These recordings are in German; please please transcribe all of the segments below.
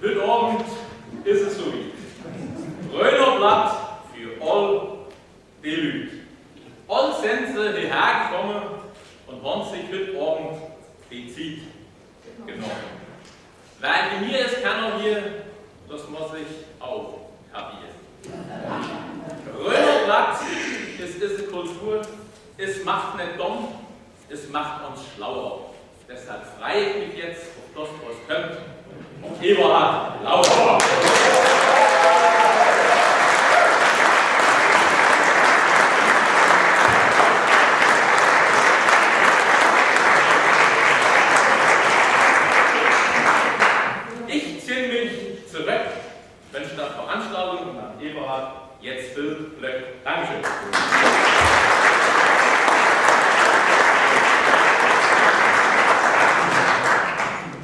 Heute Abend ist es so wie. Rhöner Platt für all die Lühd. All sind sie hierher gekommen und haben sich heute Abend die Zeit genommen. Weil mir ist keiner hier, das muss ich auch kapieren. Rhöner Platt, es ist eine Kultur, es macht nicht dumm, es macht uns schlauer. Deshalb freue ich mich jetzt auf das, was kommt. Eberhardt Lauer. Ich ziehe mich zurück, wenn statt Veranstaltung und an Eberhardt jetzt viel Glück. Dankeschön.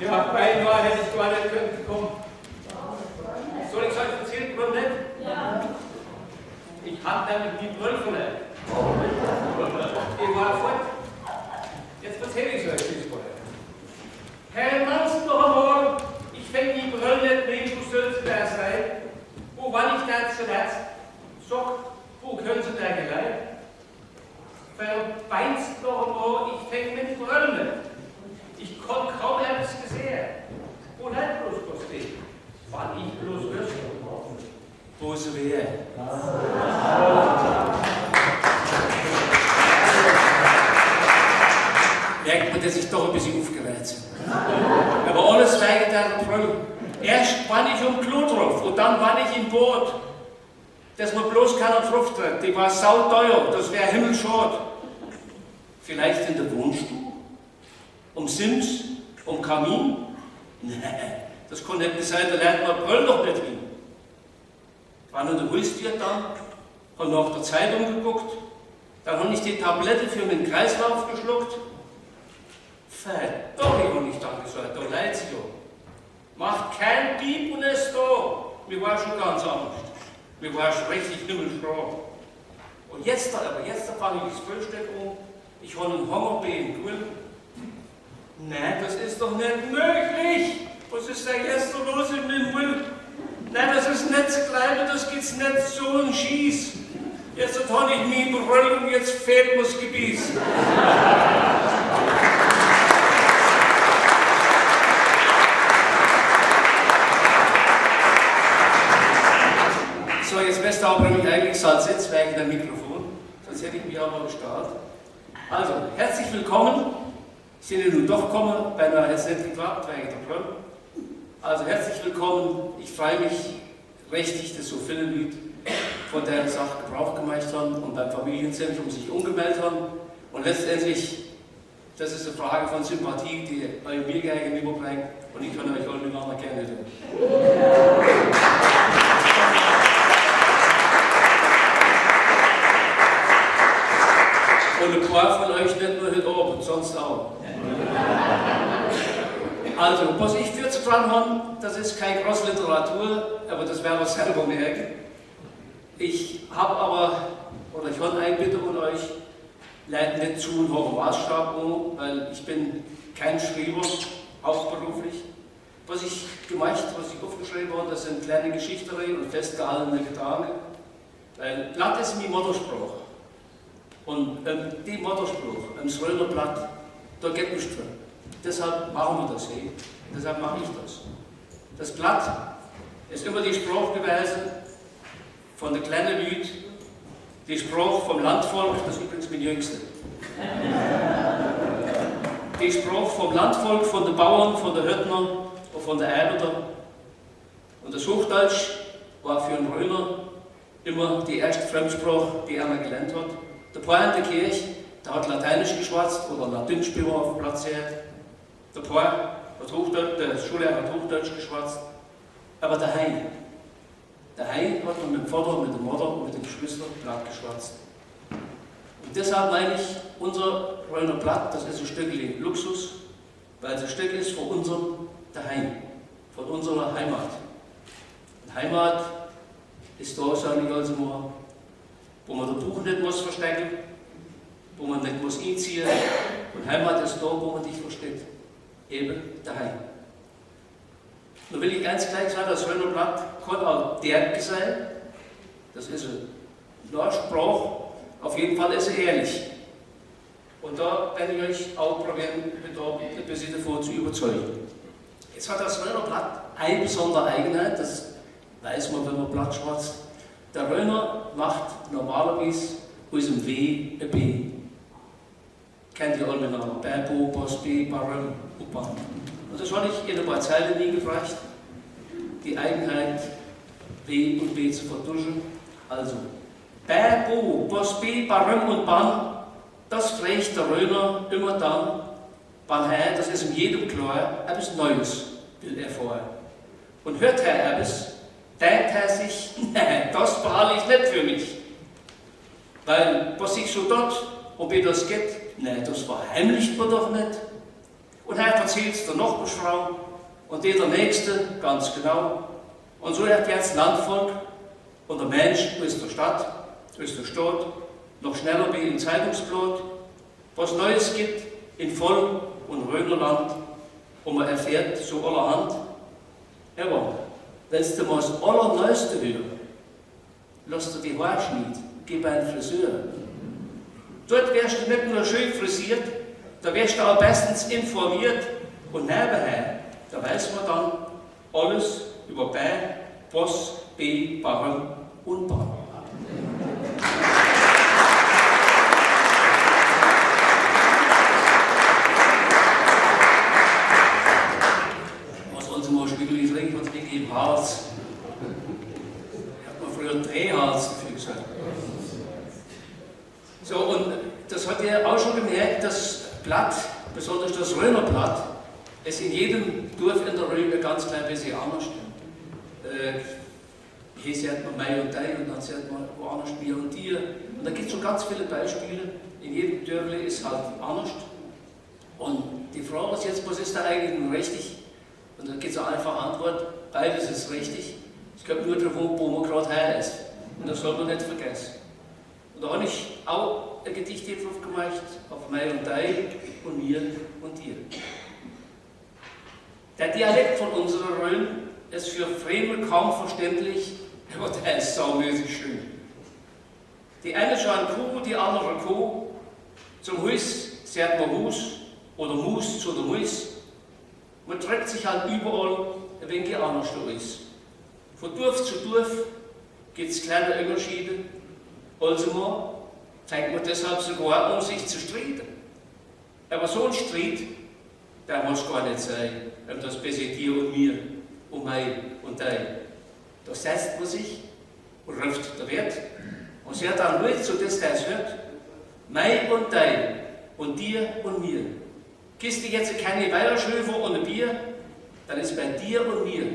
Ja, beinahe hätte ich gar nicht können kommen. Soll ich es euch erzählen, warum nicht? Ja. Ich habe damit die Brüllvolle. Ich war fort. Jetzt erzähle ich es euch, wie es war. Herr Manns, noch einmal, ich fände die Brüll nicht mehr, wo soll sie da sein? Wo war ich da zuletzt? Sag, wo können sie da geleit? Verbeinst noch einmal, ich fände mit Brüll nicht. Ich konnte kaum etwas gesehen. Wo nicht bloß was steht? Wann ich bloß wüsste. Wo sie wäre. Merkt man, dass ich doch ein bisschen aufgeregt bin. Aber alles weiter da drin. Erst war ich um Klo drauf und dann war ich im Boot. Dass man bloß keiner drauf tritt. Die war sauteuer, das wäre himmelschade. Vielleicht in der Wohnstube? Um Sims? Um Kamin? Nein, das kann nicht sein, da lernt man Brüll doch nicht hin. Ich war nur der Holztier da, habe nach der Zeitung geguckt, dann habe ich die Tablette für meinen Kreislauf geschluckt. Verdammt, habe ich dann gesagt, da leid sie ja. Macht kein Piep und ist da. Mir war schon ganz Angst. Mir war schon richtig himmelschrau. Und jetzt fange ich das Frühstück an. Ich habe einen Hungerbein geholt. Nein, das ist doch nicht möglich! Was ist denn jetzt so los in dem Mund? Nein, das ist nicht zu klein, das geht's nicht so ein Schieß. Jetzt habe ich mich überrollt und jetzt fehlt mir das Gebiss. So, jetzt beste aber mich eigentlich Salz jetzt wegen dem Mikrofon, sonst hätte ich mich auch mal gestartet. Also, herzlich willkommen. Ich bin ja nun doch gekommen, beinahe jetzt nicht geklappt, wegen der Brille. Also herzlich willkommen. Ich freue mich richtig, dass so viele Leute von der Sache Gebrauch gemacht haben und beim Familienzentrum sich umgemeldet haben. Und letztendlich, das ist eine Frage von Sympathie, die euch mir gegenüberbringt und ich kann euch alle miteinander gerne tun. Und ein paar von euch nicht nur heute Abend, sonst auch. Also, was ich für zu dran habe, das ist keine Grossliteratur, aber das werden wir selber merken. Ich habe eine Bitte von euch, leitet nicht zu einen hohen Maßstab um, weil ich bin kein Schreiber, hauptberuflich. Was ich aufgeschrieben habe, das sind kleine Geschichten und festgehaltene Gedanken. Weil Platt ist mein Mottospruch. Und die Mottospruch, das Rhöner Platt, da geht nichts drin. Deshalb machen wir das hier. Deshalb mache ich das. Das Platt ist immer die Sprache gewesen von der kleinen Lühd, die Sprache vom Landvolk, das ist übrigens mein Jüngster. Die Sprache vom Landvolk, von den Bauern, von den Hüttner und von den Eberter. Und das Hochdeutsch war für einen Rhöner immer die erste Fremdsprache, die er gelernt hat. Der Pfarrer in der Kirche, der hat Lateinisch geschwatzt oder Latinisch, wie man auf dem Platz hört. Der Pfarrer hat Hochdeutsch, der Schullehrer hat Hochdeutsch geschwatzt. Aber daheim hat man mit dem Vater, mit der Mutter und mit den Geschwistern Platt geschwatzt. Und deshalb meine ich, unser Rhöner Platt, das ist ein Stückchen Luxus, weil es ein Stück ist von unserem Daheim, von unserer Heimat. Und Heimat ist da, sage ich also mal, wo man das Buch nicht muss verstecken, wo man nicht muss einziehen. Und Heimat ist da, wo man dich versteht. Eben daheim. Da will ich ganz gleich sagen, das Rhöner Platt kann auch der sein. Das ist ein Nachsprach. Auf jeden Fall ist er ehrlich. Und da werde ich euch auch probieren, ein bisschen davon zu überzeugen. Jetzt hat das Rhöner Platt eine besondere Eigenheit, das weiß man, wenn man Platt schwarzt. Der Rhöner macht normalerweise aus dem W ein B. Kennt ihr alle miteinander? Bä, Bo, Bos, B, Barrem und Ban. Und das habe ich in ein paar Zeilen nie gefragt. Die Eigenheit, W und B zu vertuschen. Also, Bä, Bo, Bos, B, Barrem und Ban, das fragt der Rhöner immer dann, wann er, das ist in jedem klar, etwas Neues will erfahren. Und hört er etwas, denkt er sich, nein, das behalte ich nicht für mich. Weil, was ich so dort, ob ihr das geht, nein, das verheimlicht man doch nicht. Und er erzählt es der Nachbarsfrau und der Nächste, ganz genau. Und so erfährt das Landvolk und der Mensch aus der Stadt, noch schneller wie im Zeitungsblatt, was Neues gibt in Voll- und Rhönerland und man erfährt so allerhand. Aber wenn du mal das Allerneueste hörst, lass dir die Haare schneiden, gib einen Friseur. Dort wärst du nicht nur schön frisiert, da wärst du auch bestens informiert und nebenher, da weiß man dann alles über Bä, Bos, B, Barrem und Ban. Was wollen Sie mal spielen, ich trinke, was liegt im Hals? Ich habe mir früher einen Drehhals dafür gesagt. So, und das hat ihr auch schon gemerkt, das Platt, besonders das Rhöner Platt, ist in jedem Dorf in der Rhön ganz klein bisschen anders. Hier sieht man Mai und Teil und dann sieht man woanders Bier und Tier. Und da gibt es schon ganz viele Beispiele. In jedem Dörfli ist halt anders. Und die Frage ist jetzt, was ist da eigentlich nun richtig? Und da gibt es eine einfache Antwort, beides ist richtig. Es kommt nur davon, wo man gerade her ist. Und das soll man nicht vergessen. Und da habe ich auch ein Gedicht drauf gemacht, auf Mai und Teil und mir und dir. Der Dialekt von unserer Rhön ist für Fremde kaum verständlich, aber der ist saumäßig schön. Die eine schauen Kuh, die andere Kuh. Zum Huis sagt man Hus oder Mus zu der Mus. Man trägt sich halt überall ein wenig anders aus. Von Dorf zu Dorf gibt es kleine Unterschiede. Also mal fängt man deshalb sogar an, sich zu streiten. Aber so ein Streit, der muss gar nicht sein, um das besser dir und mir, und mei und dein. Da setzt man sich und ruft der Wirt und sagt dann Leute, so dass der es hört, mei und dein und dir und mir. Gibst du jetzt keine Weilerschöfer und ein Bier, dann ist bei dir und mir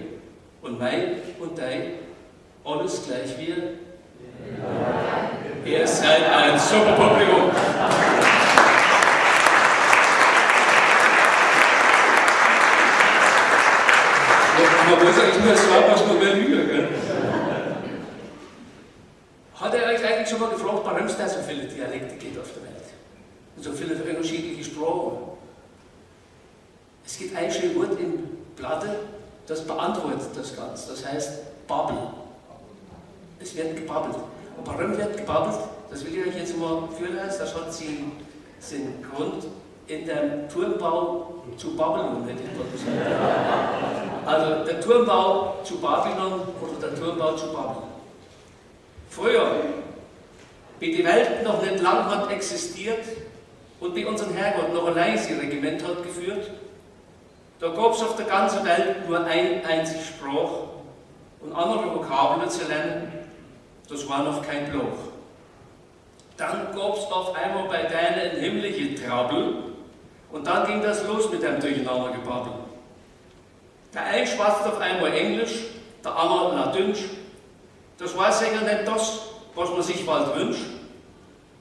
und mei und dein alles gleich wie ihr seid ein super Publikum. Man muss eigentlich nur sagen, was man will hören. Hat er euch eigentlich schon mal gefragt, warum es da so viele Dialekte gibt auf der Welt? Und so viele unterschiedliche Sprachen? Es gibt ein schönes Wort in Platte, das beantwortet das Ganze. Das heißt Babbel. Es wird gebabbelt. Und warum wird gebabbelt? Das will ich euch jetzt mal führen lassen. Das hat seinen Grund in dem Turmbau zu Babylon, hätte ich mal gesagt. Also der Turmbau zu Babylon oder der Turmbau zu Babylon. Früher, wie die Welt noch nicht lang hat existiert und wie unser Herrgott noch allein sein Regiment hat geführt, da gab es auf der ganzen Welt nur ein einziges Sprach und andere Vokabeln zu lernen, das war noch kein Bloch. Dann gab es auf einmal bei denen ein himmlisches Trabbel und dann ging das los mit dem Durcheinandergebabbel. Der eine schwatzt auf einmal Englisch, der andere Latünsch. Das war sicher nicht das, was man sich bald wünscht.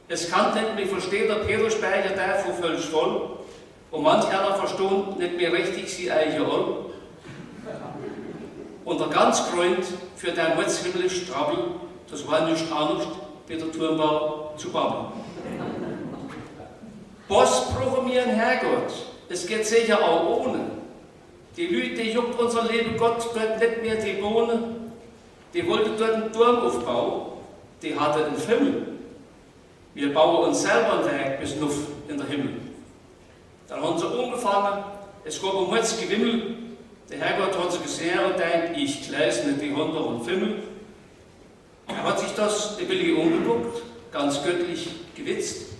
Es kann nicht mehr verstehen, der Peterspeicher der von völlig voll und manch einer versteht nicht mehr richtig sie eigen all. Und der ganz Grund für den himmlisch Trabbel, das war nichts anderes wie der Turmbau zu Babel. Was brauchen wir ein Herrgott? Es geht sicher auch ohne. Die Lühd, die juckt unser liebe Gott dort nicht mehr die Bohne. Die wollte dort einen Turm aufbauen, die hatte einen Himmel. Wir bauen uns selber einen Weg bis nuff in der Himmel. Dann haben sie angefangen, es gab ein Mutz Gewimmel. Der Herrgott hat sie gesehen und denkt, ich gleis nicht die Hunde und Fimmel. Er hat sich das die Billige umgeguckt, ganz göttlich gewitzt.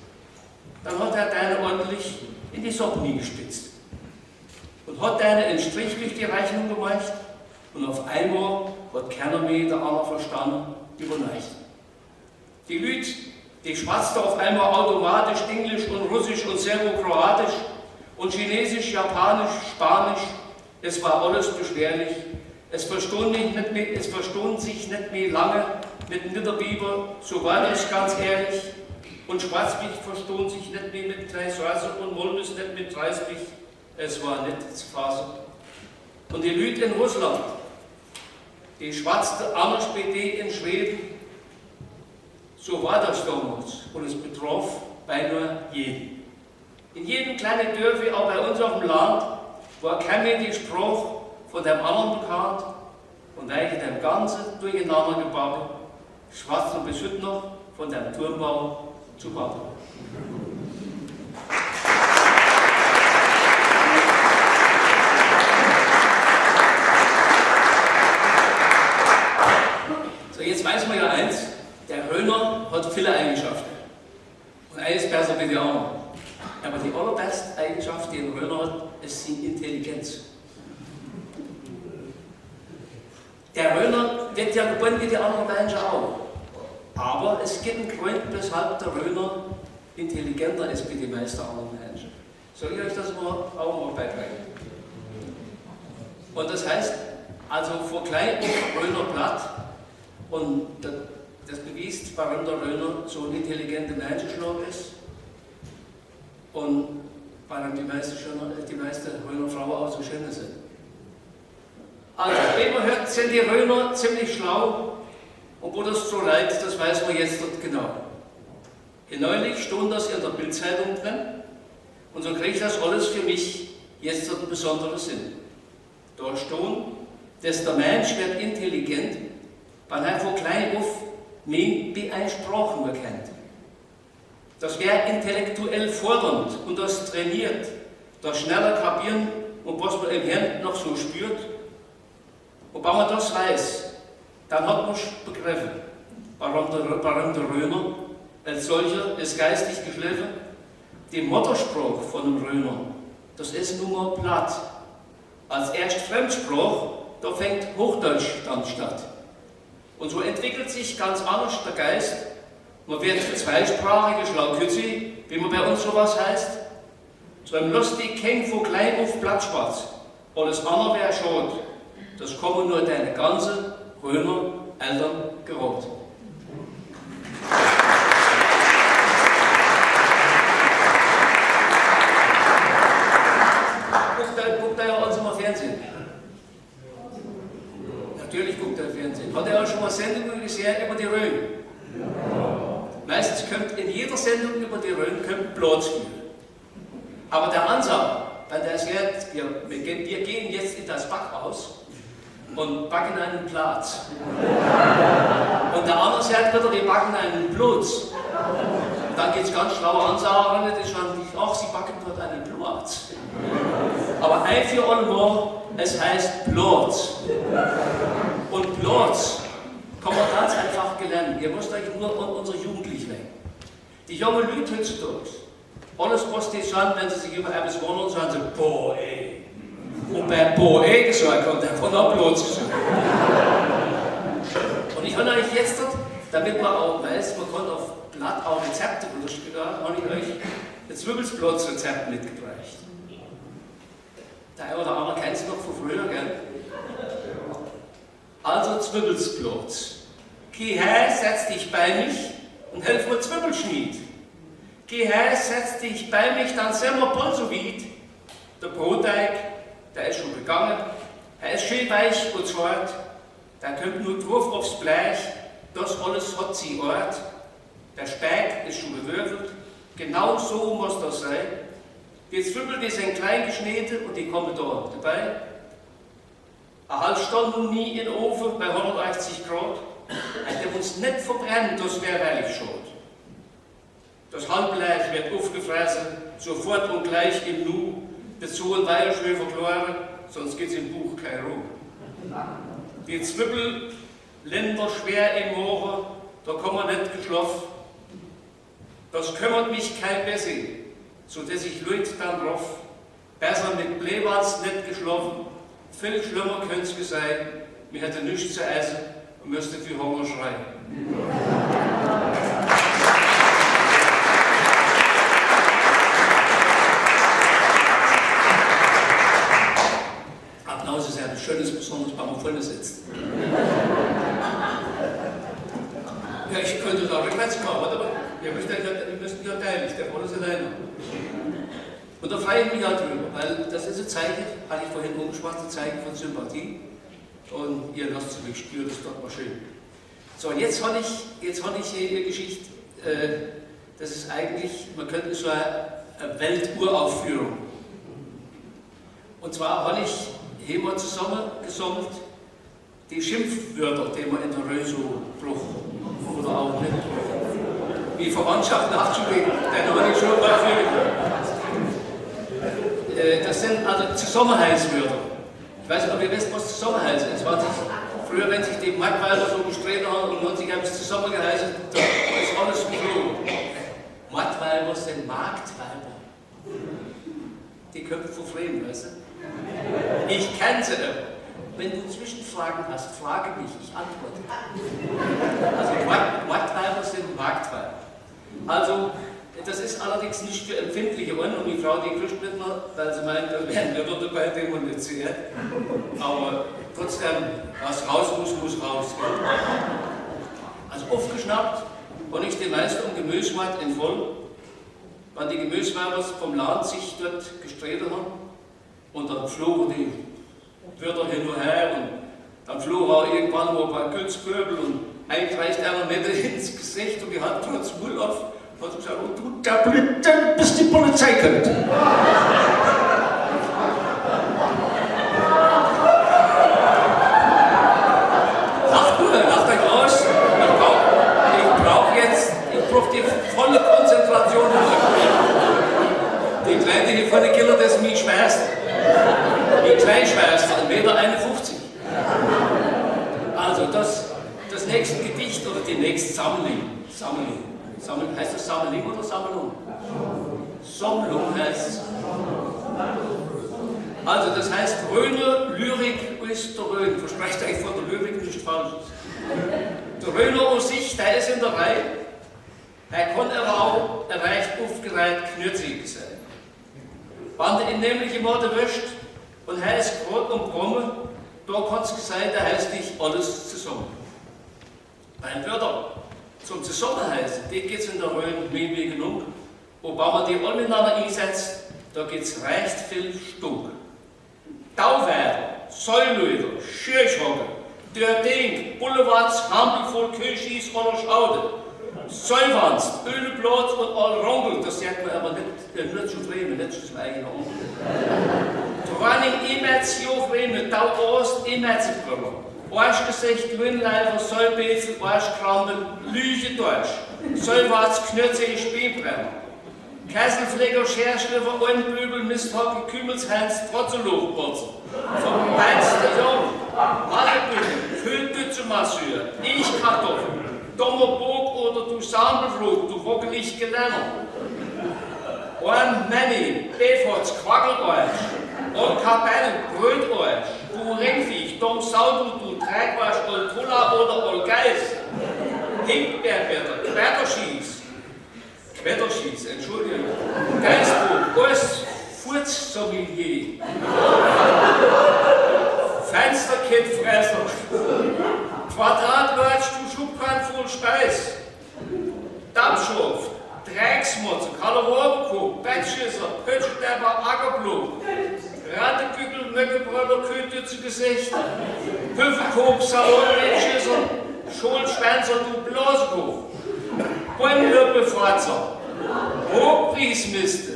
Dann hat er deine ordentlich in die Socken gespitzt. Und hat deine einen Strich durch die Rechnung gemacht. Und auf einmal hat keiner mehr der andere verstanden, überneicht. Die Lüd, die schwatzte auf einmal automatisch Englisch und Russisch und Serbokroatisch und Chinesisch, Japanisch, Spanisch. Es war alles beschwerlich. Es verstund sich nicht mehr lange mit dem Niederbiber, so war das ganz ehrlich. Und Schwarzbich verstund sich nicht mehr mit Kreiswasser und Molmes nicht mit Dreisbich. Es war nicht zu fassen. Und die Lüd in Russland, die schwatzte anders BD in Schweden. So war das damals und es betraf beinahe jeden. In jedem kleinen Dörfli, auch bei uns auf dem Land, war kein mehr die Sprache von dem anderen bekannt und eigentlich dem ganzen durcheinander gebabbelt, schwatzt und bis heute noch von dem Turmbau zu Babel. So, jetzt weiß man ja eins, der Rhöner hat viele Eigenschaften. Und eines besser wie die anderen. Aber die allerbeste Eigenschaft, die ein Rhöner hat, ist die Intelligenz. Der Rhöner wird ja geboren wie die anderen Menschen auch. Aber es gibt einen Grund, weshalb der Rhöner intelligenter ist wie die meisten anderen Menschen. Soll ich euch das auch mal beibringen? Und das heißt, also vor klein auf Rhöner Platt, und das beweist, warum der Rhöner so ein intelligenter Menschenschlag ist. Und weil die meisten Rhöner Frauen auch so schön sind. Also, wie man hört, sind die Rhöner ziemlich schlau. Und wo das so leid, das weiß man jetzt dort genau. Neulich stand das in der Bildzeitung drin. Und so kriegt das alles für mich jetzt einen besonderen Sinn. Da stand, dass der Mensch wird intelligent, weil er von klein auf mehr wie eine Sprache nur kennt. Das wäre intellektuell fordernd und das trainiert, das schneller kapieren und was man im Hirn noch so spürt. Und wenn man das weiß, dann hat man begriffen, warum der Rhöner als solcher ist geistig geschliffen. Die Muttersprache von dem Rhöner, das ist nun mal Platt. Als erst Fremdsprache, da fängt Hochdeutsch dann statt. Und so entwickelt sich ganz anders der Geist. Man wird zweisprachige Schlaukützi, wie man bei uns sowas heißt. So ein lustig King von klein auf Blattspatz. Alles andere wäre schade. Das kommen nur deine ganze Rhöner Eltern gerot. Guckt er ja uns immer Fernsehen? Natürlich guckt er Fernsehen. Hat er auch schon mal Sendungen gesehen über die Rhön? Meistens kommt in jeder Sendung über die Rhön Platz. Aber der Ansatz, wenn der sagt, wir gehen jetzt in das Backhaus und backen einen Platz. Und der andere sagt wieder, wir backen einen Platz. Und dann gibt es ganz schlaue Ansagen, die schreiben, ach, sie backen dort einen Platz. Aber ein für alle Mal, es heißt Platz. Und Platz kann man ganz einfach gelernt. Ihr müsst euch nur an unsere Jugendlichen denken. Die jungen Leute heutzutage, alles was die sagen, wenn sie sich über etwas wundern, sagen sie, boah ey. Und bei boah ey gesagt hat, der kann auch Platz gesagt. Und ich habe euch jetzt, damit man auch weiß, man kann auf Blatt auch Rezepte unterstützen, habe ich euch ein Zwiebelsplatz-Rezept mitgebracht. Der eine oder andere kennt es noch von früher, gell? Also Zwiebelsplatz. Geh her, setz dich bei mich und helf mir Zwiebelschnied. Geh her, setz dich bei mich, dann sind wir bald so wied. Der Brotteig, der ist schon gegangen, er ist schön weich und zart, der kommt nur drauf aufs Blech, das alles hat sie Ort. Der Speck ist schon gewürfelt, genau so muss das sein. Die Zwiebeln, die sind klein geschnitten und die kommen da dabei. Eine halbe Stunde nie in den Ofen bei 180 Grad. Der uns nicht verbrennt, das wäre ehrlich schade. Das Handblech wird aufgefressen, sofort und gleich im Nu. Dazu ein Weilschwör verklaren, sonst geht's im Buch keine Ruhe. Die Zwiebel, Länder schwer im Morgen, da kann man nicht geschlafen. Das kümmert mich kein Besser, so dass ich Leut dann drauf. Besser mit Bleiwatz nicht geschlafen, viel schlimmer könnte es sein, mir hätte nichts zu essen und müsste für Hunger schreien. Applaus ist ja etwas Schönes, besonders beim Vollbesetzten. Ja, ich könnte da rückwärts kommen, aber wir müssen ja teilen, der Voll ist alleine. Und da freue ich mich halt drüber, weil das ist ein Zeichen, hatte ich vorhin umgesprochen, ein Zeichen von Sympathie. Und ihr lasst es mich spüren, das ist doch mal schön. So, jetzt habe ich hier eine Geschichte, das ist eigentlich, man könnte so eine Welturaufführung. Und zwar habe ich hier mal zusammen gesammelt, die Schimpfwörter, die man in der Rhön so braucht, oder auch nicht braucht. Wie Verwandtschaft nachzulegen, denn habe ich schon mal für. Das sind also Zusammenhaltswörter. Ich weiß nicht, ob ihr wisst, was Zusammenhalt ist. Früher, wenn sich die Marktweiber so gestritten haben und sich etwas zusammengeheißen, da ist alles geflogen. Marktweiber sind Marktweiber. Die kommen von Fremden, weißt du? Ich kenne sie nicht. Wenn du Zwischenfragen hast, frage mich, ich antworte. Also Marktweiber sind Marktweiber. Also, das ist allerdings nicht für empfindliche Ohren und die Frau, die kriegt nicht mehr, weil sie meint, da wären wir doch dabei, den man nicht sieht. Aber trotzdem, was raus muss raus. Also aufgeschnappt, und ich den Meister um Gemüsemarkt in Voll, wenn die Gemüsewerber vom Land sich dort gestritten haben und dann flogen die Wörter hin und her und dann flog auch irgendwann mal ein paar Günstköbel und eigentlich reicht einer nicht ins Gesicht und die Hand trotz Mund auf. Und ich gesagt, du Deppel, bis die Polizei kommt. Lacht euch aus. Ich brauche die volle Konzentration. Die kleine hier vor der Killer, das ist mein Schwerste. Die Kleinschwerste, 1,51 Meter. Also das nächste Gedicht oder die nächste Sammlung. Heißt das Sammlung oder Sammlung? Sammlung heißt es. Also das heißt, Rhöner Lyrik ist der Rhön. Versprecht euch von der Lyrik nicht falsch. Der Rhöner an sich, der ist in der Reihe. Er kann aber auch recht aufgereiht knürzig sein. Wenn du ihn nämlich im Ort erwischt und er ist gerade und Brumme, da kann es sein, da heißt dich alles zusammen. Ein Wörter zum Zusammenheißen, die geht es in der Rhön mehr wie genug. Und wenn man die alle miteinander einsetzt, da geht es recht viel Stunk. Tauwerder, Säulöder, Schürschhocker, Dörrding, Boulevards, Hampel voll Kirschis oder Schaude, Säuwanst, Ölplatz und Allrongel, das sagt man aber nicht zu Fremen, nicht zu seinem eigenen Onkel. Training, Emerz, Jochremen, Tauost, Emerzibrüller. Arschgesicht, Grünleifer, Säubesel, Arschkrampen, Lüge, Deutsch, Säuwarz, Knürze, Spielbrenner, Kesselfleger, Scherschliffer, Ohrenbübel, Misthocke, Kümmelshans, Trotzelochputzer, vom Beinster Jung, Mallebübel, Föhnpütze, Masseur, Kartoffel, dummer Bog oder du Sambelflug, du wockelig Geländer, Ohrenmänni, Beforts, Quackelorsch, und Kapellen, Brötorsch, du Ringviech, dumm Sau, du Treibwasch, Tulla oder Olgeis, Hinkbeerbetter, Quetterschieß, Entschuldigung, Geistbuch, Ost, Furzsommelier, Fensterkittfresser, Quadratwärts, du Schubkran voll Speis, Dampfschuft, Drecksmutze, Kalarobenkuh, Bettschisser, Pötschdepper, Ackerblut, Rattekügel, Möckebröller, Köte zu Gesicht, Püffelkopf, Salonschisser, Schulschwänzer, du Blasekopf, Bäumlöppelfratzer, Hochpriesmiste,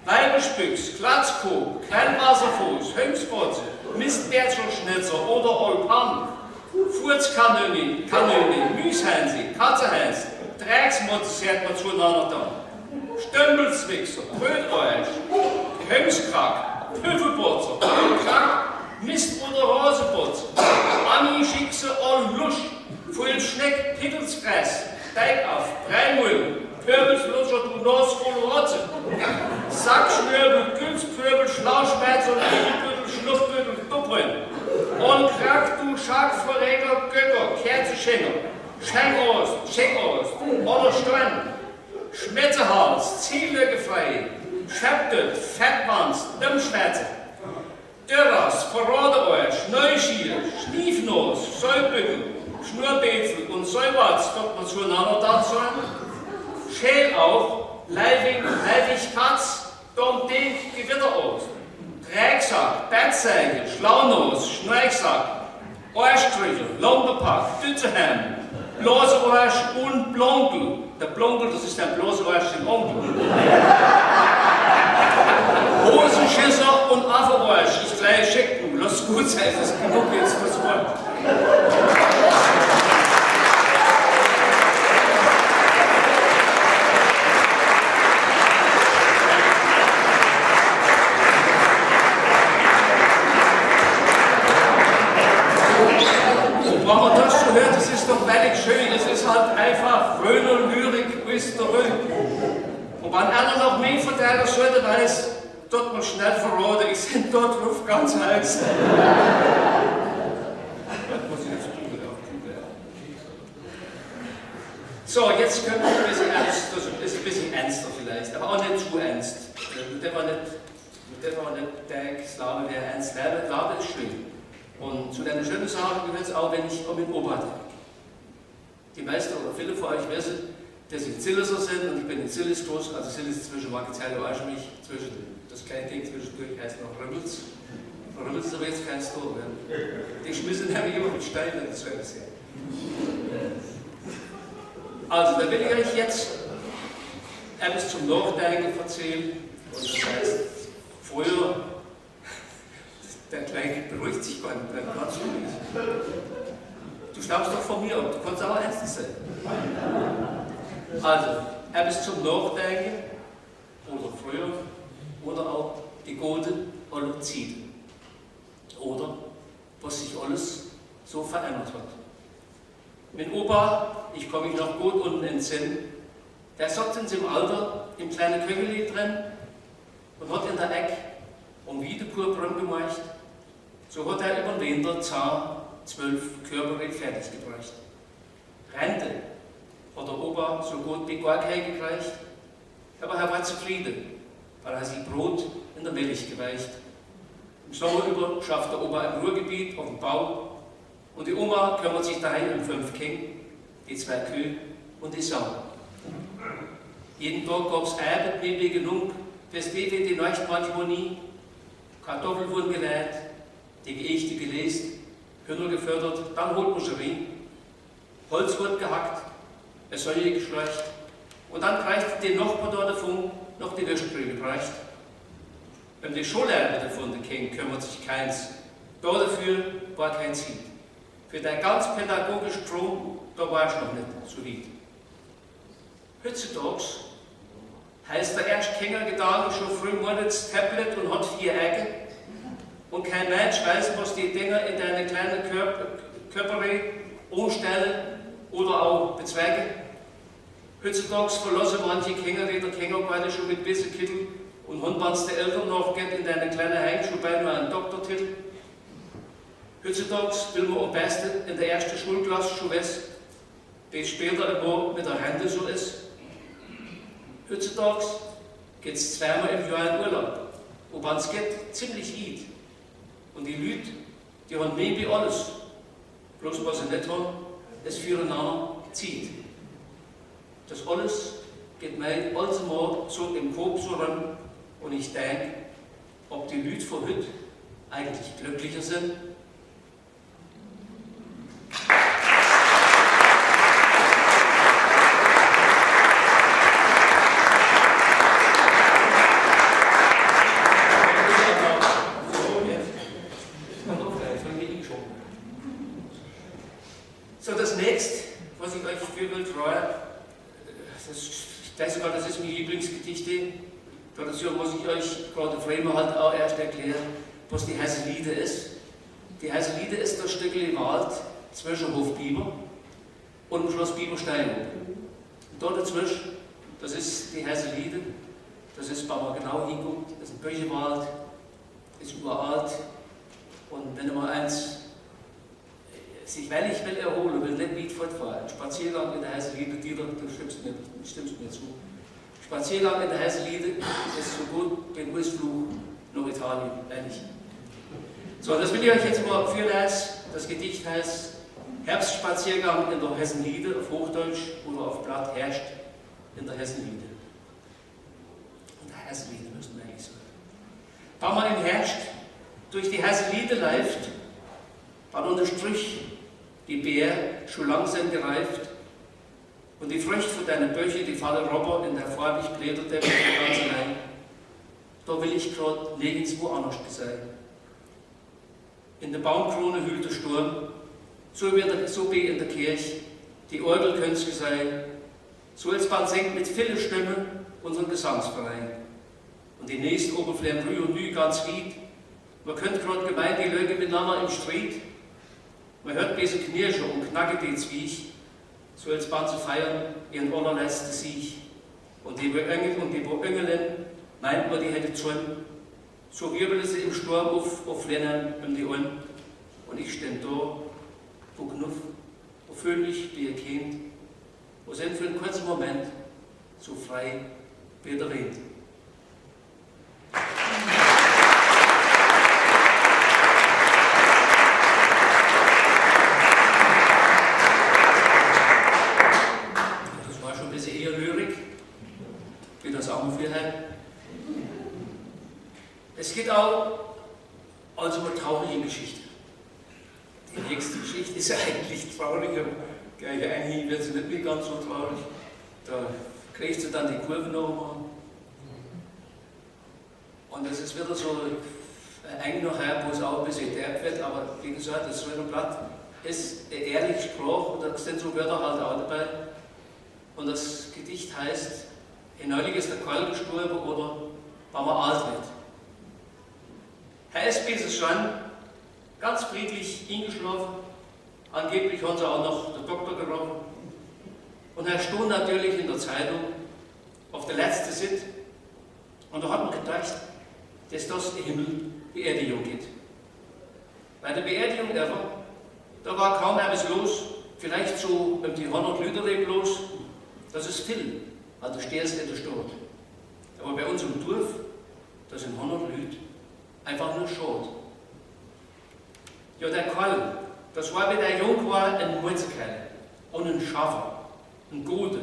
Weibespüchs, Glatzkopf, Kleinwasserfuß, Höngsfotze, Mistbärtschelschnitzer oder Olpan, Furzkanöni, Müsheinsi, Katzeheinz, Drecksmutz, sagt man zueinander da, Stempelswichser, Bröteusch, Hömskrack, Püffelputzer, Krack, Mist- oder Raseputz, Anni Schickse, all Lusch, Fuhl Schneck, Pickelsfress, Teig auf, Breimullen, Pöbelslutscher, du Nuss voll Rotze, Sackschnürbel, Günstpöbel, Schlauschweizer, Liegebüttel, Schluffbüttel, Duppeln, all Krack, du Schackverreger, Göcker, Kerzenschenker, Schenkos, oder Stein, Schmetzehals, Ziellöckefrei, Schäptet, Fettwanz, Dummschwätze, Dörrers, Verradeeusch, Neuschier, Schniefnos, Säubücken, Schnurbezel und Säuberts, dort man zueinander da sein, Schäl auch, Leiving, Katz, Domdink, Gewitterort, Drecksack, Bettsäge, Schlaunos, Schneichsack, Ohrstriche, Lombepack, Dützehem, Blaseorsch und Blonkel. Der Blonkel, das ist der Blaseorsch, den Onkel. Hosenschisser und Affeorsch, ich gleich schicken, lass gut sein, das ist genug jetzt fürs Wort. Wenn man das so hört, das ist doch völlig schön, es ist halt einfach Rhöner Lyrik bis der Rhön. Und wenn einer noch mehr von der Sorte weiß, dort mal schnell verraten, ich bin dort drauf ganz heiß. So, jetzt können wir ein bisschen ernst, das ist ein bisschen ernster vielleicht, aber auch nicht zu ernst. Der war nicht der Slave, der ernst wäre, Glaube ist schön. Und zu deiner schönen Sache gehört es auch, wenn ich um den Oabend denke. Die meisten oder viele von euch wissen, dass ich Zilleser sind und ich bin in Zillis groß, also Zillis zwischen Marketeil und Aschmich, zwischen das kleine Ding zwischendurch heißt noch Rümmels. Rümmels ist aber jetzt kein Stor. Die schmissen nämlich immer mit Steinen ins Fenster. Also, da will ich euch jetzt etwas zum Nachdenken erzählen. Und das heißt, früher, der Kleine beruhigt sich gar nicht, bleibt ganz ruhig. Du stammst doch von mir ab, du kannst aber ernst sein. Also, etwas zum Nachdenken, oder früher, oder auch die gute alte Zeit. Oder was sich alles so verändert hat. Mein Opa, ich komme mich noch gut unten in den Sinn, der saß in seinem Alter im kleinen Köcheli drin und hat in der Ecke um Wiedekurbrunn gemacht. So hat er über den Winter 12 Körper fertig gebracht. Rente hat der Opa so gut wie gar keine gekriegt, aber er war zufrieden, weil er sich Brot in der Milch geweicht. Im Sommer über schafft der Opa im Ruhrgebiet auf dem Bau und die Oma kümmert sich daheim um 5 Kinder, die 2 Kühe und die Sau. Jeden Tag gab es Arbeit mit genug, fürs Baby die Nacht manchmal nie. Kartoffeln wurden geleitet, die Gedichte gelesen, Hühner gefördert, dann holt man Scherin. Holz wird gehackt, es soll je geschleucht und dann reicht den Nachbar da davon noch die Wäschebrühe gebracht. Wenn die Schullehrer davon die Kinder kümmert sich keins, dafür war kein Ziel. Für den ganz pädagogischen Sprung, da war ich noch nicht so weit. Heutzutage heißt der erst Kindergedanke schon früh morgens Tablet und hat 4 Ecken. Und kein Mensch weiß, was die Dinger in deine kleinen Körper umstellen oder auch bezwecken. Heutzutage verlassen manche Kinder der Kindergarten schon mit Bissekittel und wenn es der Eltern noch geht, in deine kleine Heimschule beinahe einen Doktortitel. Heutzutage will man am besten in der ersten Schulklasse schon wissen, wie es später immer mit der Rente so ist. Heutzutage geht es 2-mal im Jahr in Urlaub, wobei es geht ziemlich weit. Und die Lühd, die haben mehr wie alles. Bloß was sie nicht haben, ist füreinander Zeit. Das alles geht mir alles mal so im Kopf so ran und ich denke, ob die Lühd von Hütt eigentlich glücklicher sind. So, das nächste, was ich euch für will, das ist mein Lieblingsgedichte. Dazu muss ich euch gerade Rhöner halt auch erst erklären, was die heiße Liebe ist. Die heiße Liebe ist das Stückchen Wald zwischen Hofbieber und dem Schloss Bieberstein. Und dort dazwischen, das ist die heiße Liebe. Das ist, wenn man genau hinguckt, das ist ein Böchenwald, ist uralt. Und wenn man eins sich, weil ich will erholen, will nicht weit fortfahren, ein Spaziergang in der heißen Liebe, du stimmst mir zu. Spaziergang in der heißen Liebe ist so gut wie ein Ausflug nach Italien, ehrlich. So, das will ich euch jetzt mal führen. Das Gedicht heißt Herbstspaziergang in der Hessenliede auf Hochdeutsch oder auf Platt herrscht in der Hessenliede. In der Hessenliede müssen wir eigentlich sagen. Wenn man im Herbst durch die Hessenliede läuft, dann unterstrich die Beer schon langsam gereift und die Früchte von deinen Böche, die fallen Robber in der farbig blätterte ganz allein. Da will ich gerade nirgendwo anders sein. In der Baumkrone hüllt der Sturm, so wie in der Kirche, die Orgel könnte sie sein, so als man singt mit vielen Stimmen unseren Gesangsverein. Und die nächste Oberfläche Rü und Nü ganz wied, man könnte gerade gemein die Löge miteinander im Streit, man hört bese Knirsche und knacke die Zwiech, so als man zu feiern ihren allerletzten Sieg. Und die Engelen meint man, die hätte schon, so wirbeln sie im Sturm auf Ländern um die Ohren. Und ich steh da, wo Knuff, wo fröhlich wie ein Kind, wo sind für einen kurzen Moment so frei wie der Wind. Das war schon ein bisschen eher Lyrik, wie das auch viel hat. Es geht auch also eine traurige Geschichte. Die nächste Geschichte ist eigentlich trauriger. Gleich eigentlich wird sie nicht mehr ganz so traurig. Da kriegst du dann die Kurve nochmal. Und das ist wieder so, eigentlich noch her, wo es auch ein bisschen derb wird, aber wie gesagt, das Rhöner Platt ist eine ehrliche Sprache und da sind so Wörter halt auch dabei. Und das Gedicht heißt, neulich ist der Qual gestorben oder wenn man alt wird. Herr S. ist schon ganz friedlich eingeschlafen. Angeblich haben sie auch noch den Doktor getroffen. Und er stand natürlich in der Zeitung auf der letzten Sit. Und da hat man gedacht, dass das im Himmel Beerdigung geht. Bei der Beerdigung da war kaum etwas los. Vielleicht so um die 100 Lüder bloß. Das ist viel, weil du stehst in der Stadt. Aber bei uns im Dorf, das sind 100 Lüd. Einfach nur schade. Ja, der Karl, das war, wie der jung war, ein Mutzekerl und ein Schaffer, ein Gute,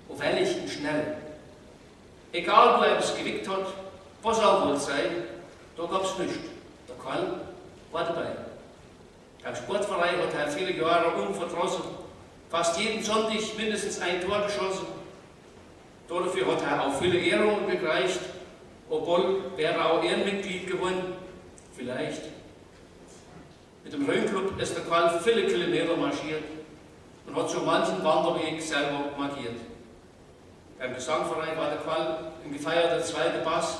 und ehrlich und schnell. Egal, wo er es gewickt hat, was auch wohl sei, da gab es nichts. Der Karl war dabei. Beim Sportverein hat er viele Jahre unverdrossen, fast jeden Sonntag mindestens ein Tor geschossen. Dafür hat er auch viele Ehrungen gekriegt. Obwohl wäre auch Ehrenmitglied geworden, vielleicht. Mit dem Rhönclub ist der Karl viele Kilometer marschiert und hat so manchen Wanderweg selber markiert. Beim Gesangverein war der Karl ein gefeierter zweiter Bass.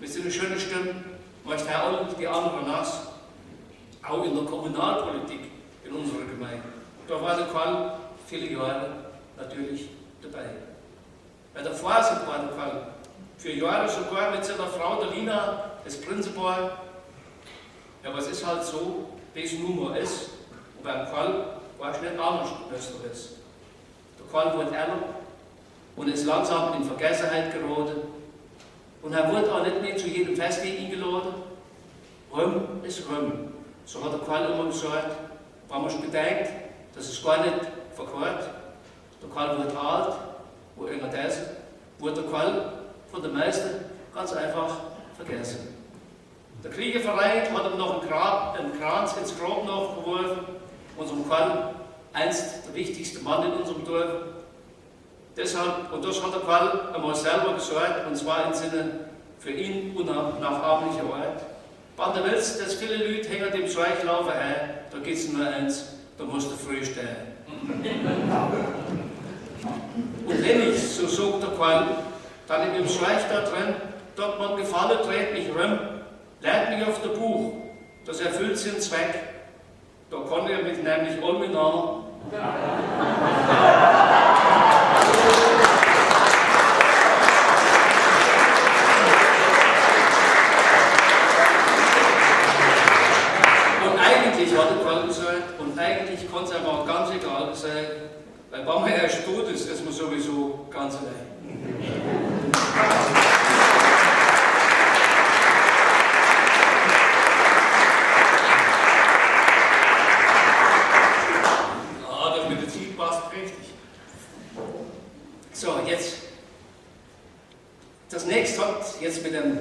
Mit seiner schönen Stimme macht er auch die anderen nass. Auch in der Kommunalpolitik in unserer Gemeinde. Da war der Karl viele Jahre natürlich dabei. Bei der Vorsitz war der Karl für Jahre sogar mit seiner Frau, der Lina, das Prinzipal. Ja, was ist halt so, wie es nun mal ist. Und beim Karl war es nicht anders, als er ist. Der Karl wurde älter und ist langsam in Vergessenheit geraten. Und er wurde auch nicht mehr zu jedem Fest eingeladen. Röhm ist Röhm. So hat der Karl immer gesagt, wenn man sich bedenkt, dass es gar nicht verkehrt. Der Karl wurde alt, wo irgendwas wurde der Karl von den meisten ganz einfach vergessen. Der Kriegerverein hat ihm noch einen Kranz ins Grab nachgeworfen, unserem Karl, einst der wichtigste Mann in unserem Dorf. Deshalb, und das hat der Karl einmal selber gesagt, und zwar im Sinne für ihn unnachahmlicher Ort. Wenn du willst, dass viele Leute hängen dem Schweichlaufen her, da geht es nur eins, da musst du früh stehen. Und wenn ich, so sagt der Qual, dann in dem Schleich da drin, dort man Gefallen dreht mich rum, lehrt mich auf der Buch, das erfüllt seinen Zweck. Da kann er mich nämlich all miteinander. Und eigentlich hat er Qual gesagt, und eigentlich kann es einem auch ganz egal sein, weil wenn man erst tot ist, ist man sowieso ganz allein. Das mit der Zeit passt richtig. So, jetzt. Das nächste hat jetzt mit dem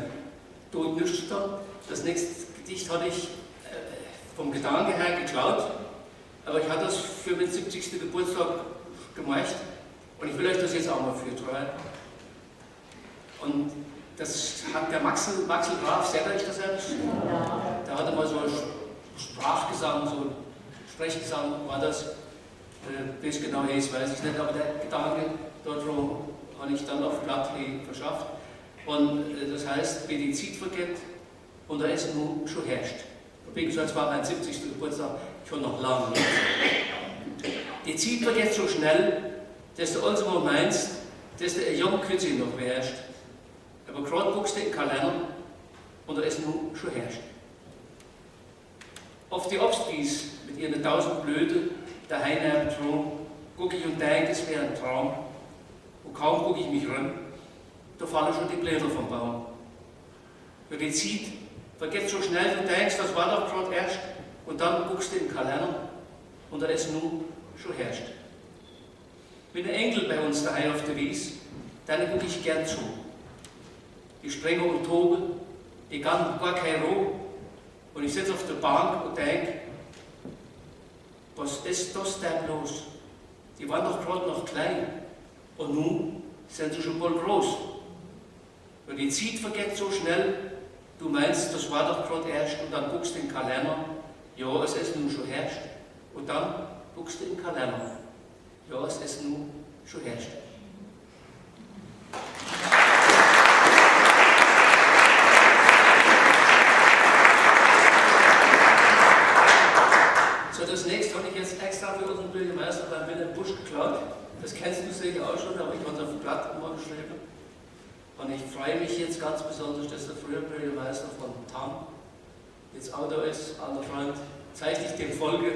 Tod nichts zu tun. Das nächste Gedicht hatte ich vom Gedanke her geklaut, aber ich hatte das für meinen 70. Geburtstag gemacht und ich will euch das jetzt auch mal vortragen. Und das hat der Maxel Graf, seht ihr euch das selbst? Ja. Der hatte mal so einen Sprachgesang, so einen Sprechgesang war das. Wie es genau hieß, weiß ich nicht, aber der Gedanke dort habe ich dann auf Platt verschafft. Und das heißt, wie die Zeit vergeht und da ist nun schon herrscht. Wie gesagt, es war mein 70. Geburtstag, ich habe noch lange nicht. Die Zeit vergeht so schnell, dass du also mal meinst, dass du ein junger Kütze noch wärst. Aber gerade guckst du in den Kalender und da ist nun schon herrscht. Auf die Obstwies mit ihren 1000 Blöde, daheim am Thron, gucke ich und denke, es wäre ein Traum. Und kaum gucke ich mich rum, da fallen schon die Blätter vom Baum. Für die Zeit vergeht so schnell, du denkst, das war doch gerade erst, und dann guckst du in den Kalender und da ist nun schon herrscht. Wenn ein Enkel bei uns daheim auf der Wies, dann gucke ich gern zu. Die springen und toben, die gar keine Ruhe, und ich sitze auf der Bank und denke, was ist das denn bloß? Die waren doch gerade noch klein und nun sind sie schon mal groß. Und die Zeit vergeht so schnell, du meinst, das war doch gerade erst, und dann guckst du in den Kalender, ja, es ist nun schon herrscht, und dann guckst du in den Kalender, ja, es ist nun schon herrscht. So, das nächste habe ich jetzt extra für unseren Bürgermeister beim Busch geklaut. Das kennst du sicher auch schon, aber ich habe es auf dem Blatt immer geschrieben. Und ich freue mich jetzt ganz besonders, dass der frühere Bürgermeister von Tam jetzt auch da ist, alter Freund. Zeige ich dem Folge.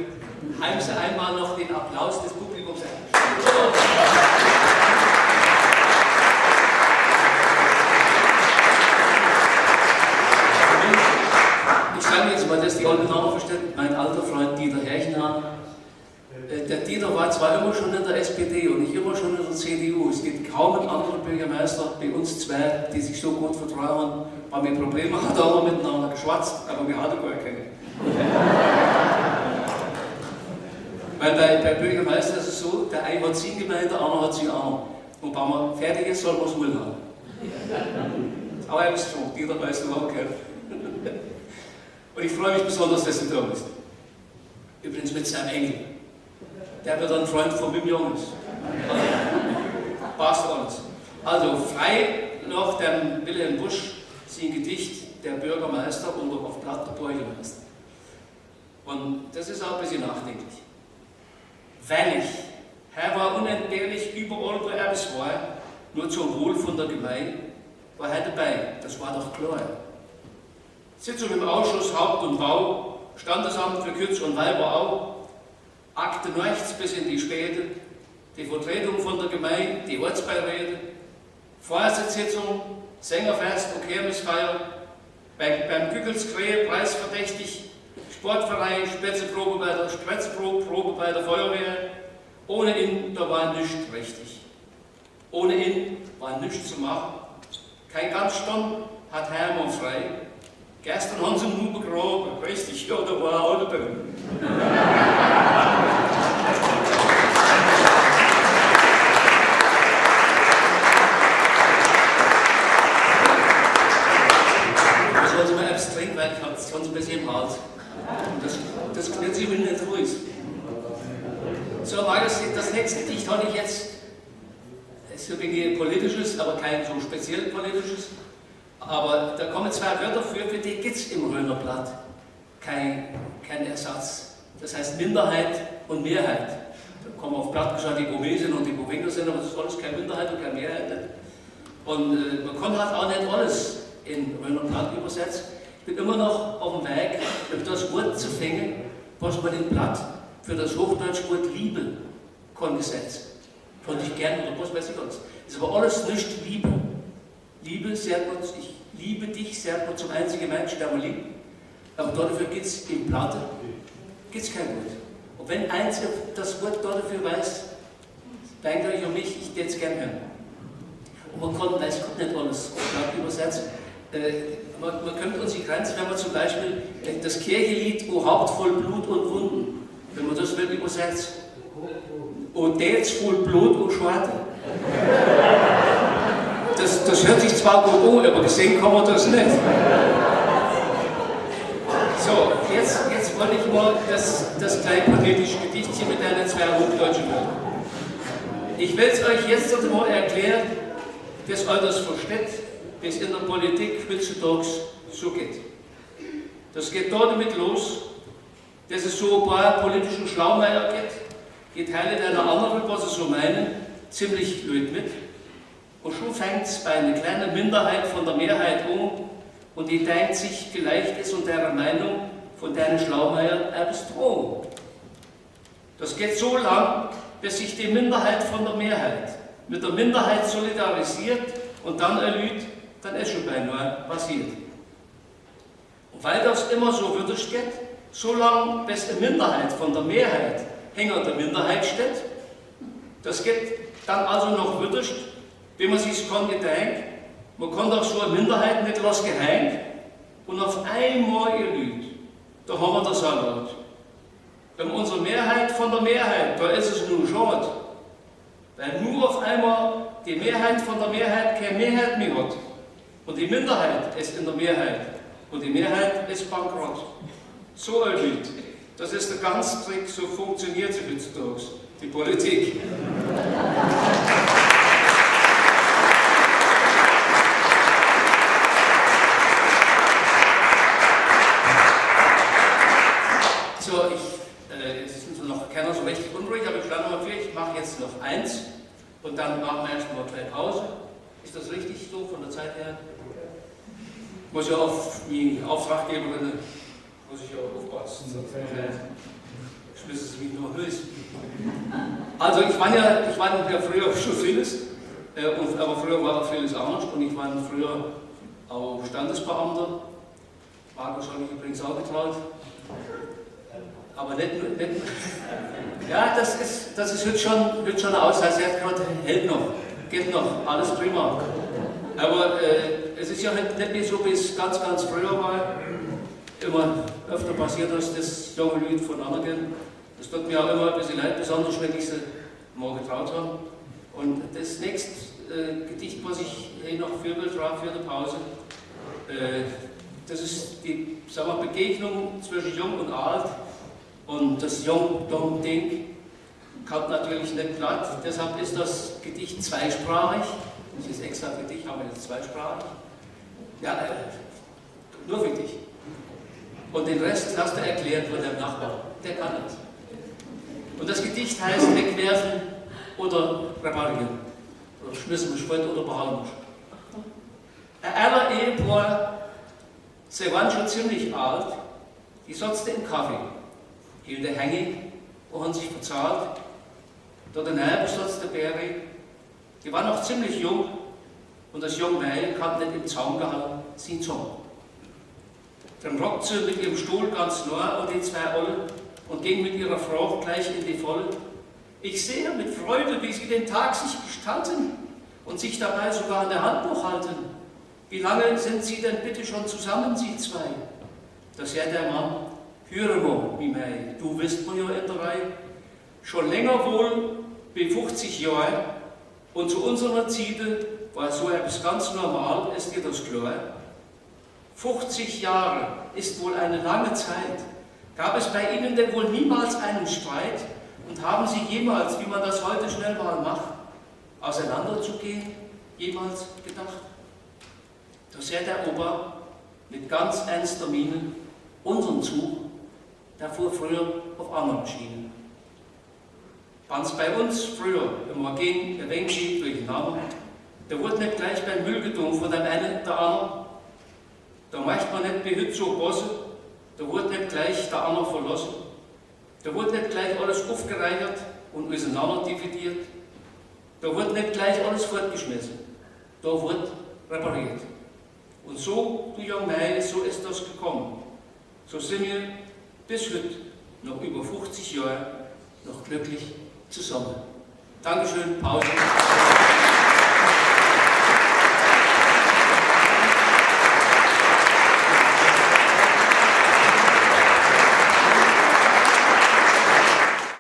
Heimse einmal noch den Applaus des Publikums ein. Ich sage jetzt mal, dass die alle genau verstehen, mein alter Freund Dieter Herchenhahn. Der Dieter war zwar immer schon in der SPD und nicht immer schon in der CDU. Es gibt kaum einen anderen Bürgermeister, bei uns zwei, die sich so gut vertrauen. Weil wir Probleme hatten, haben wir miteinander geschwatzt, aber wir hatten gar keine. Weil bei Bürgermeister ist es so, der eine hat sie gemeint, der andere hat sie auch. Und wenn man fertig ist, soll man es wohl haben. Aber er ist so, Dieter weißt du auch, gell? Und ich freue mich besonders, dass du da bist. Übrigens mit seinem Enkel. Der wird ein Freund von meinem Jungs. Passt alles. Also, frei nach dem Wilhelm Busch, sein Gedicht, der Bürgermeister und auf Platt der Bürgermeister. Und das ist auch ein bisschen nachdenklich. Weil er war unentbehrlich überall, wo er es war, nur zum Wohl von der Gemeinde, war er dabei, das war doch klar. Sitzung im Ausschuss Haupt- und Bau, Standesamt für Kütz und Weiber auch, Akte nachts bis in die Späte, die Vertretung von der Gemeinde, die Ortsbeiräte, Vorsitzsitzung, Sängerfest und Kirmesfeier, beim Gügelskrähe preisverdächtig, Sportverein, Spitzenprobe bei der Feuerwehr. Ohne ihn, da war nichts richtig. Ohne ihn war nichts zu machen. Kein Ganzstand hat Hermann frei. Gestern haben sie ihn nur begraben. Richtig, ja, da war er auch dabei. Ich wollte mal etwas trinken, weil ich habe sonst ein bisschen im Hals. Das klingt sich nicht ruhig. so, Markus, das nächste Gedicht habe ich jetzt, es ist ein wenig politisches, aber kein so speziell politisches. Aber da kommen zwei Wörter für die gibt es im Rhöner Platt. Kein Ersatz. Das heißt Minderheit und Mehrheit. Da kommen auf Platt geschaut, die Bome sind und die Bowinger sind, aber das ist alles keine Minderheit und keine Mehrheit. Nicht. Und man kann halt auch nicht alles in Rhöner Platt übersetzen. Ich bin immer noch auf dem Weg, das Wort zu finden, was man in Platt für das Hochdeutsche Wort Liebe kann gesetzt. Fand ich gern oder was weiß ich was. Ist aber alles nicht Liebe. Liebe, sagt man, ich liebe dich, sagt man zum einzigen Menschen, der man liebt. Aber dafür gibt es in Platte gibt's kein Wort. Und wenn eins das Wort dafür weiß, denkt euch um mich, ich würde es gerne hören. Und man kann, weiß Gott nicht alles auf Platt übersetzen. Man könnte uns die Grenze, wenn man zum Beispiel das Kirchenlied O Haupt voll Blut und Wunden, wenn man das will übersetzt, O Däts voll Blut und Schwarte. Das hört sich zwar gut an, aber gesehen kann man das nicht. So, jetzt wollte ich mal das kleine pathetische Gedichtchen mit einer zwei hochdeutschen Wörtern. Ich will es euch jetzt mal erklären, dass ihr das versteht, wie es in der Politik heutzutage so geht. Das geht damit los, dass es so ein paar politischen Schlaumeier gibt, die Teile einer anderen, was sie so meinen, ziemlich blöd mit. Und schon fängt es bei einer kleinen Minderheit von der Mehrheit an und die denkt sich, vielleicht ist unter ihrer Meinung von deinen Schlaumeier etwas drohen. Das geht so lang, bis sich die Minderheit von der Mehrheit mit der Minderheit solidarisiert und dann erlüht, dann ist schon beinahe passiert. Und weil das immer so würdig geht, so lange bis eine Minderheit von der Mehrheit hinter der Minderheit steht, das geht dann also noch würdig, wie man sich kann gedenken, man kann doch so eine Minderheit nicht was geheim und auf einmal ihr Lüd, da haben wir das auch. Wenn unsere Mehrheit von der Mehrheit, da ist es nun schade, weil nur auf einmal die Mehrheit von der Mehrheit keine Mehrheit mehr hat und die Minderheit ist in der Mehrheit und die Mehrheit ist bankrott. So ein Lüd, das ist der ganze Trick, so funktioniert sie heutzutage, die Politik. Es ist noch keiner so richtig unruhig, aber ich schlage nochmal vor, ich mache jetzt noch eins und dann machen wir erstmal 3 Pause. Ist das richtig so von der Zeit her? Muss ja auf die Auftraggeberin, muss ich ja auch aufpassen. Ich müsste es mich nur lösen. Also ich war ja früher schon vieles, aber früher war vieles anders und ich war früher auch Standesbeamter. Markus habe ich übrigens auch getraut. Aber nicht ja, das ist wird schon aus, als er gerade hält noch, geht noch, alles prima. Aber es ist ja nicht mehr so, wie es ganz früher war. Immer öfter passiert das junge Lied von anderen. Das tut mir auch immer ein bisschen leid, besonders wenn ich sie mal getraut habe. Und das nächste Gedicht, was ich hier noch für will, für die Pause, das ist die Begegnung zwischen Jung und Alt. Und das Jung-Dong-Ding kommt natürlich nicht platt, deshalb ist das Gedicht zweisprachig. Das ist extra für dich, haben wir jetzt zweisprachig. Ja, nur für dich. Und den Rest hast du erklärt von deinem Nachbarn, der kann es. Und das Gedicht heißt Wegwerfen oder Reparieren. Oder Schmissen Sport oder behalten. Ein Ehepaar, sie waren schon ziemlich alt, die satzte im Kaffee. Hielt der Hänge und haben sich verzahlt. Da daneben saß der Bäre. Die war noch ziemlich jung und das junge Mädchen hat nicht im Zaum gehalten, sie zum. Dann rockt sie mit ihrem Stuhl ganz nah und die zwei Olle und ging mit ihrer Frau gleich in die Volle. Ich sehe mit Freude, wie sie den Tag sich gestalten und sich dabei sogar an der Hand noch halten. Wie lange sind sie denn bitte schon zusammen, sie zwei? Da sagt der Mann, höre mal, wie mei, du wisst mir ja in der Reihe, schon länger wohl, wie 50 Jahre, und zu unserer Zeit war so etwas ganz normal, ist dir das klar? 50 Jahre ist wohl eine lange Zeit. Gab es bei Ihnen denn wohl niemals einen Streit? Und haben Sie jemals, wie man das heute schnell mal macht, auseinanderzugehen, jemals gedacht? Da sah der Opa mit ganz ernster Miene unseren Zug, der fuhr früher auf anderen Schienen. Wann's bei uns früher immer ging, ein wenig durch den Namen, da wurde nicht gleich beim Müll getan von dem einen der anderen. Da macht man nicht wie Hütt so Bosse, da wurde nicht gleich der andere verlassen. Da wurde nicht gleich alles aufgereichert und auseinander dividiert. Da wurde nicht gleich alles fortgeschmissen. Da wurde repariert. Und so, du Young Mai, so ist das gekommen. So sind wir bis heute, noch über 50 Jahre, noch glücklich zusammen. Dankeschön, Pause.